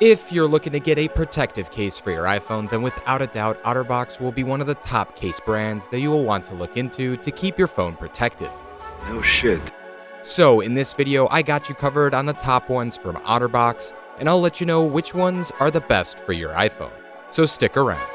If you're looking to get a protective case for your iPhone, then without a doubt, Otterbox will be one of the top case brands that you will want to look into to keep your phone protected. No shit. So in this video, I got you covered on the top ones from Otterbox, and I'll let you know which ones are the best for your iPhone. So stick around.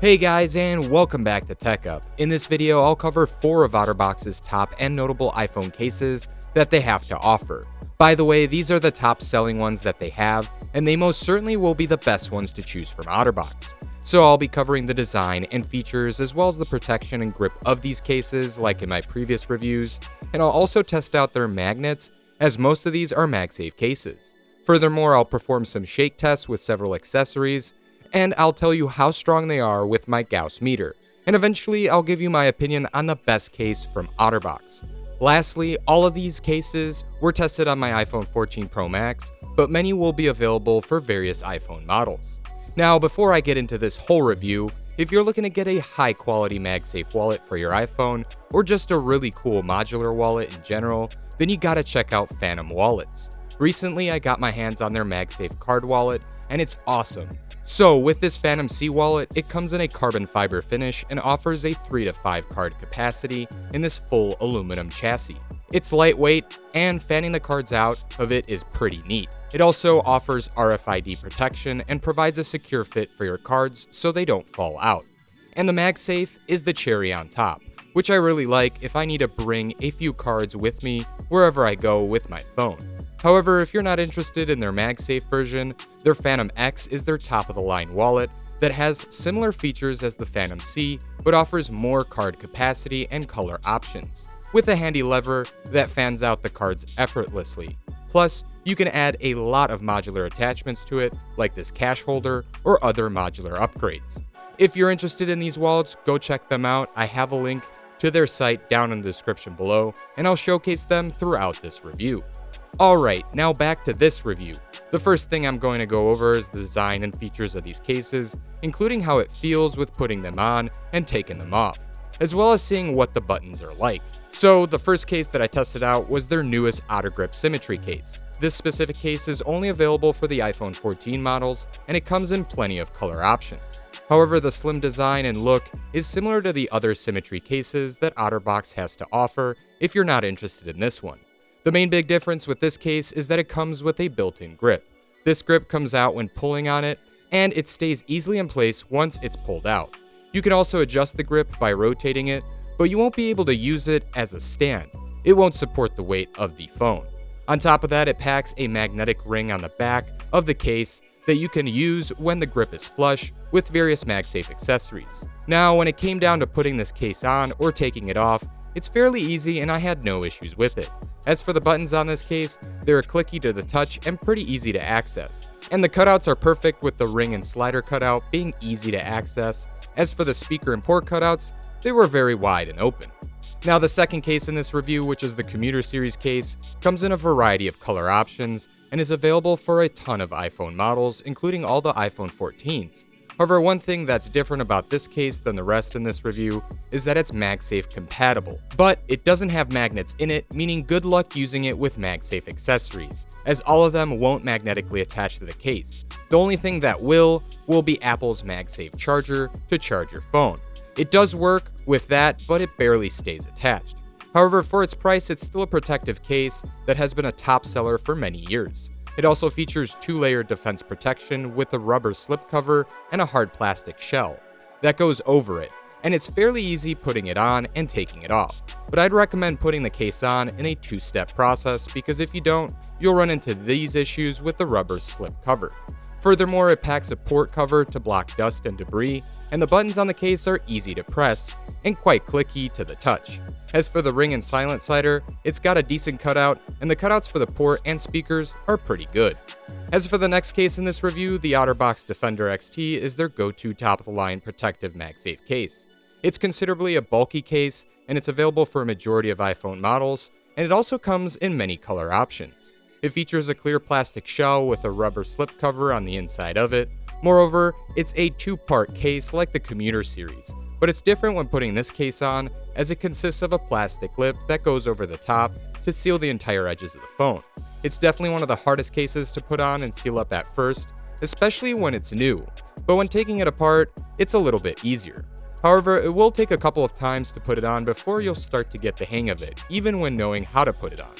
Hey guys, and welcome back to Tech Up. In this video, I'll cover 4 of Otterbox's top and notable iPhone cases that they have to offer. By the way, these are the top selling ones that they have, and they most certainly will be the best ones to choose from Otterbox. So I'll be covering the design and features as well as the protection and grip of these cases like in my previous reviews, and I'll also test out their magnets as most of these are Magsafe cases. Furthermore, I'll perform some shake tests with several accessories, and I'll tell you how strong they are with my Gaussmeter, and eventually I'll give you my opinion on the best case from Otterbox. Lastly, all of these cases were tested on my iPhone 14 Pro Max, but many will be available for various iPhone models. Now, before I get into this whole review, if you're looking to get a high-quality Magsafe wallet for your iPhone, or just a really cool modular wallet in general, then you gotta check out Fantom Wallets. Recently, I got my hands on their Magsafe card wallet, and it's awesome. So with this Fantom C wallet, it comes in a carbon fiber finish and offers a 3 to 5 card capacity in this full aluminum chassis. It's lightweight, and fanning the cards out of it is pretty neat. It also offers RFID protection and provides a secure fit for your cards so they don't fall out. And the Magsafe is the cherry on top, which I really like if I need to bring a few cards with me wherever I go with my phone. However, if you're not interested in their Magsafe version, their Fantom X is their top-of-the-line wallet that has similar features as the Fantom C, but offers more card capacity and color options, with a handy lever that fans out the cards effortlessly. Plus, you can add a lot of modular attachments to it, like this cash holder or other modular upgrades. If you're interested in these wallets, go check them out. I have a link to their site down in the description below, and I'll showcase them throughout this review. Alright, now back to this review. The first thing I'm going to go over is the design and features of these cases, including how it feels with putting them on and taking them off, as well as seeing what the buttons are like. So the first case that I tested out was their newest Ottergrip Symmetry case. This specific case is only available for the iPhone 14 models, and it comes in plenty of color options. However, the slim design and look is similar to the other Symmetry cases that Otterbox has to offer if you're not interested in this one. The main big difference with this case is that it comes with a built-in grip. This grip comes out when pulling on it, and it stays easily in place once it's pulled out. You can also adjust the grip by rotating it, but you won't be able to use it as a stand. It won't support the weight of the phone. On top of that, it packs a magnetic ring on the back of the case that you can use when the grip is flush with various Magsafe accessories. Now, when it came down to putting this case on or taking it off, it's fairly easy and I had no issues with it. As for the buttons on this case, they're clicky to the touch and pretty easy to access. And the cutouts are perfect with the ring and slider cutout being easy to access. As for the speaker and port cutouts, they were very wide and open. Now the second case in this review, which is the Commuter Series Case, comes in a variety of color options and is available for a ton of iPhone models, including all the iPhone 14s. However, one thing that's different about this case than the rest in this review is that it's Magsafe compatible, but it doesn't have magnets in it, meaning good luck using it with Magsafe accessories, as all of them won't magnetically attach to the case. The only thing that will be Apple's Magsafe charger to charge your phone. It does work with that, but it barely stays attached. However, for its price, it's still a protective case that has been a top seller for many years. It also features 2-layer defense protection with a rubber slipcover and a hard plastic shell that goes over it, and it's fairly easy putting it on and taking it off. But I'd recommend putting the case on in a 2-step process because if you don't, you'll run into these issues with the rubber slipcover. Furthermore, it packs a port cover to block dust and debris, and the buttons on the case are easy to press and quite clicky to the touch. As for the ring and silent slider, it's got a decent cutout, and the cutouts for the port and speakers are pretty good. As for the next case in this review, the Otterbox Defender XT is their go-to top-of-the-line protective Magsafe case. It's considerably a bulky case, and it's available for a majority of iPhone models, and it also comes in many color options. It features a clear plastic shell with a rubber slipcover on the inside of it. Moreover, it's a 2-part case like the Commuter series, but it's different when putting this case on, as it consists of a plastic lip that goes over the top to seal the entire edges of the phone. It's definitely one of the hardest cases to put on and seal up at first, especially when it's new, but when taking it apart, it's a little bit easier. However, it will take a couple of times to put it on before you'll start to get the hang of it, even when knowing how to put it on.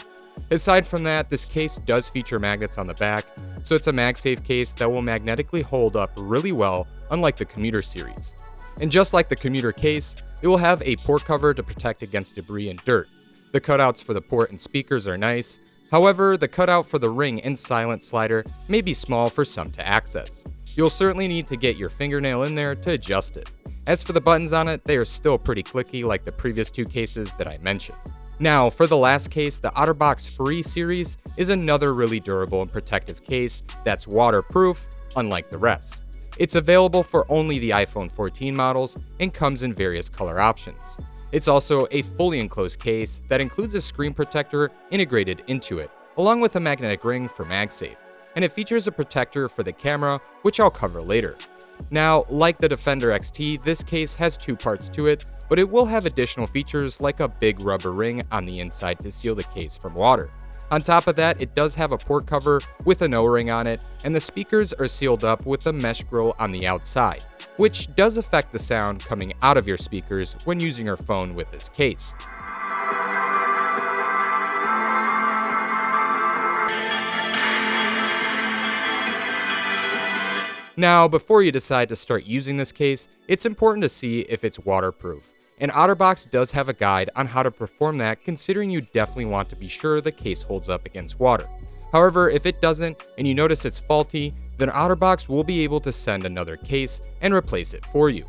Aside from that, this case does feature magnets on the back, so it's a Magsafe case that will magnetically hold up really well, unlike the Commuter series. And just like the Commuter case, it will have a port cover to protect against debris and dirt. The cutouts for the port and speakers are nice, however, the cutout for the ring and silent slider may be small for some to access. You'll certainly need to get your fingernail in there to adjust it. As for the buttons on it, they are still pretty clicky like the previous two cases that I mentioned. Now, for the last case, the Otterbox Fre Series is another really durable and protective case that's waterproof, unlike the rest. It's available for only the iPhone 14 models and comes in various color options. It's also a fully enclosed case that includes a screen protector integrated into it, along with a magnetic ring for MagSafe, and it features a protector for the camera, which I'll cover later. Now, like the Defender XT, this case has two parts to it, but it will have additional features like a big rubber ring on the inside to seal the case from water. On top of that, it does have a port cover with an O-ring on it, and the speakers are sealed up with a mesh grill on the outside, which does affect the sound coming out of your speakers when using your phone with this case. Now, before you decide to start using this case, it's important to see if it's waterproof. And Otterbox does have a guide on how to perform that, considering you definitely want to be sure the case holds up against water. However, if it doesn't and you notice it's faulty, then Otterbox will be able to send another case and replace it for you.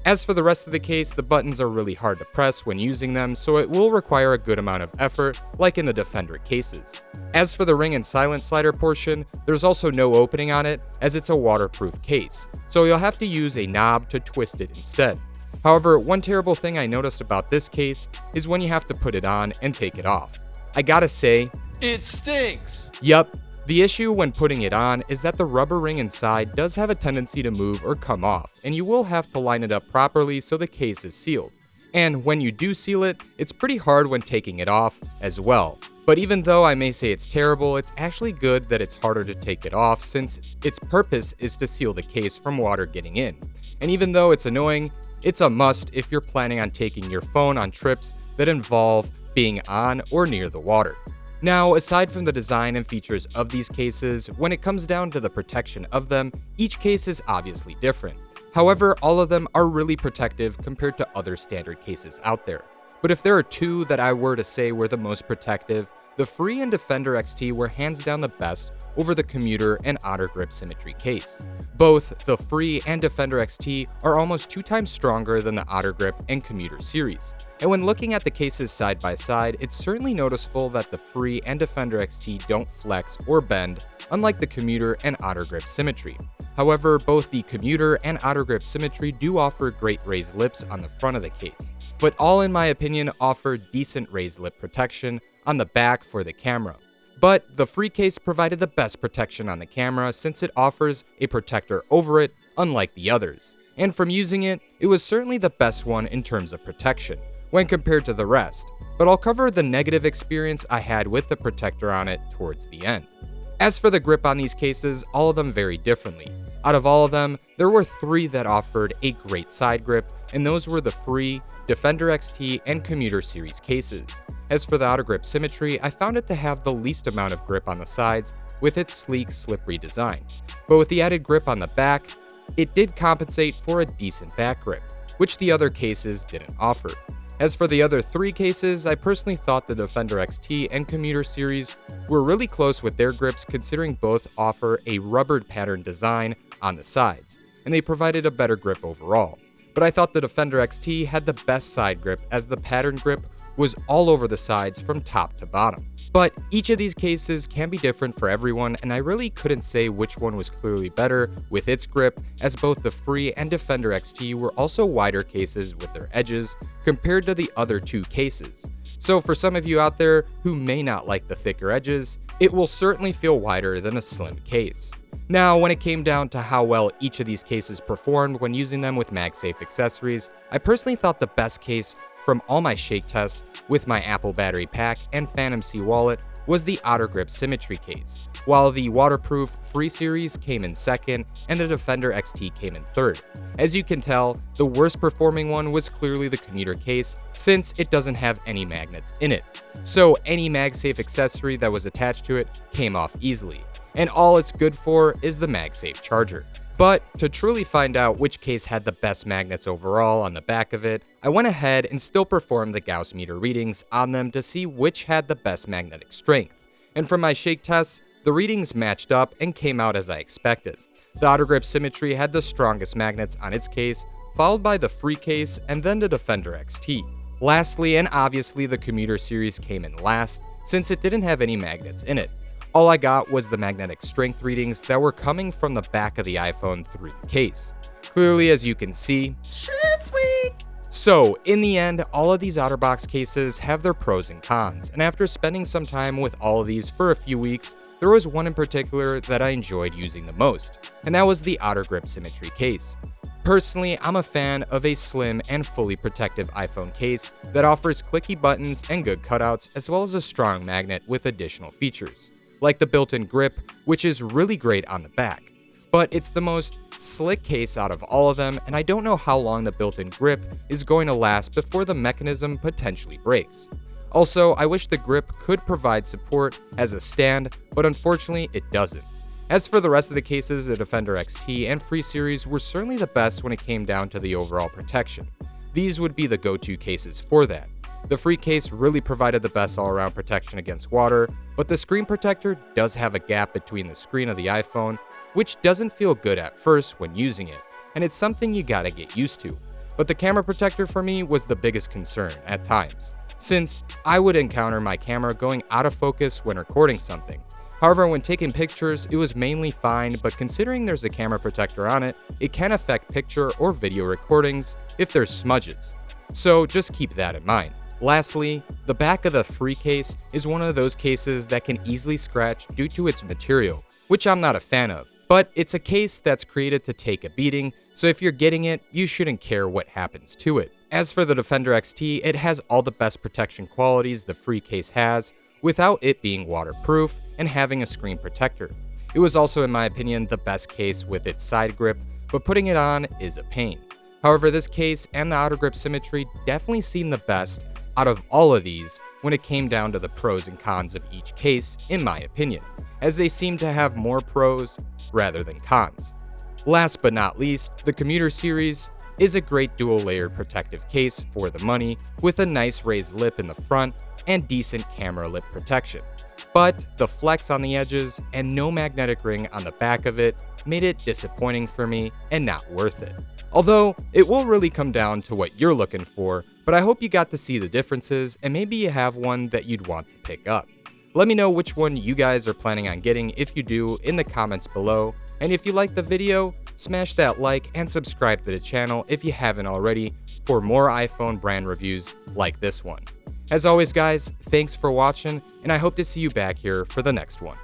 As for the rest of the case, the buttons are really hard to press when using them, so it will require a good amount of effort, like in the Defender cases. As for the ring and silent slider portion, there's also no opening on it, as it's a waterproof case, so you'll have to use a knob to twist it instead. However, one terrible thing I noticed about this case is when you have to put it on and take it off. I gotta say, it stinks! Yup, the issue when putting it on is that the rubber ring inside does have a tendency to move or come off, and you will have to line it up properly so the case is sealed. And when you do seal it, it's pretty hard when taking it off as well. But even though I may say it's terrible, it's actually good that it's harder to take it off since its purpose is to seal the case from water getting in. And even though it's annoying, it's a must if you're planning on taking your phone on trips that involve being on or near the water. Now, aside from the design and features of these cases, when it comes down to the protection of them, each case is obviously different. However, all of them are really protective compared to other standard cases out there. But if there are two that I were to say were the most protective, the Fre and Defender XT were hands down the best over the Commuter and Ottergrip Symmetry case. Both the Fre and Defender XT are almost 2 times stronger than the Ottergrip and Commuter series. And when looking at the cases side by side, it's certainly noticeable that the Fre and Defender XT don't flex or bend, unlike the Commuter and Ottergrip Symmetry. However, both the Commuter and Ottergrip Symmetry do offer great raised lips on the front of the case, but all in my opinion offer decent raised lip protection on the back for the camera. But the Fre case provided the best protection on the camera since it offers a protector over it, unlike the others. And from using it, it was certainly the best one in terms of protection, when compared to the rest. But I'll cover the negative experience I had with the protector on it towards the end. As for the grip on these cases, all of them vary differently. Out of all of them, there were 3 that offered a great side grip, and those were the Fre, Defender XT, and Commuter series cases. As for the Ottergrip Symmetry, I found it to have the least amount of grip on the sides with its sleek, slippery design. But with the added grip on the back, it did compensate for a decent back grip, which the other cases didn't offer. As for the other 3 cases, I personally thought the Defender XT and Commuter series were really close with their grips, considering both offer a rubbered pattern design on the sides, and they provided a better grip overall. But I thought the Defender XT had the best side grip, as the pattern grip was all over the sides from top to bottom. But each of these cases can be different for everyone, and I really couldn't say which one was clearly better with its grip, as both the Fre and Defender XT were also wider cases with their edges compared to the other 2 cases. So for some of you out there who may not like the thicker edges, it will certainly feel wider than a slim case. Now, when it came down to how well each of these cases performed when using them with MagSafe accessories, I personally thought the best case from all my shake tests with my Apple battery pack and Fantom wallet was the Ottergrip Symmetry case, while the waterproof Fre Series came in second and the Defender XT came in third. As you can tell, the worst performing one was clearly the Commuter case, since it doesn't have any magnets in it. So any Magsafe accessory that was attached to it came off easily, and all it's good for is the Magsafe charger. But to truly find out which case had the best magnets overall on the back of it, I went ahead and still performed the Gaussmeter readings on them to see which had the best magnetic strength. And from my shake tests, the readings matched up and came out as I expected. The Ottergrip Symmetry had the strongest magnets on its case, followed by the Fre case and then the Defender XT. Lastly, and obviously, the Commuter series came in last, since it didn't have any magnets in it. All I got was the magnetic strength readings that were coming from the back of the iPhone through the case. Clearly, as you can see, shit's weak! So, in the end, all of these Otterbox cases have their pros and cons, and after spending some time with all of these for a few weeks, there was one in particular that I enjoyed using the most, and that was the Ottergrip Symmetry case. Personally, I'm a fan of a slim and fully protective iPhone case that offers clicky buttons and good cutouts, as well as a strong magnet with additional features, like the built-in grip, which is really great on the back. But it's the most slick case out of all of them, and I don't know how long the built-in grip is going to last before the mechanism potentially breaks. Also, I wish the grip could provide support as a stand, but unfortunately it doesn't. As for the rest of the cases, the Defender XT and Fre Series were certainly the best when it came down to the overall protection. These would be the go-to cases for that. The Fre case really provided the best all-around protection against water, but the screen protector does have a gap between the screen of the iPhone, which doesn't feel good at first when using it, and it's something you gotta get used to. But the camera protector for me was the biggest concern at times, since I would encounter my camera going out of focus when recording something. However, when taking pictures, it was mainly fine, but considering there's a camera protector on it, it can affect picture or video recordings if there's smudges. So just keep that in mind. Lastly, the back of the Fre case is one of those cases that can easily scratch due to its material, which I'm not a fan of. But it's a case that's created to take a beating, so if you're getting it, you shouldn't care what happens to it. As for the Defender XT, it has all the best protection qualities the Fre case has, without it being waterproof and having a screen protector. It was also, in my opinion, the best case with its side grip, but putting it on is a pain. However, this case and the Ottergrip Symmetry definitely seem the best out of all of these when it came down to the pros and cons of each case, in my opinion, as they seem to have more pros rather than cons. Last but not least, the Commuter series is a great dual-layered protective case for the money, with a nice raised lip in the front and decent camera lip protection. But the flex on the edges and no magnetic ring on the back of it made it disappointing for me and not worth it. Although, it will really come down to what you're looking for, but I hope you got to see the differences and maybe you have one that you'd want to pick up. Let me know which one you guys are planning on getting if you do in the comments below, and if you liked the video, smash that like and subscribe to the channel if you haven't already for more iPhone brand reviews like this one. As always guys, thanks for watching, and I hope to see you back here for the next one.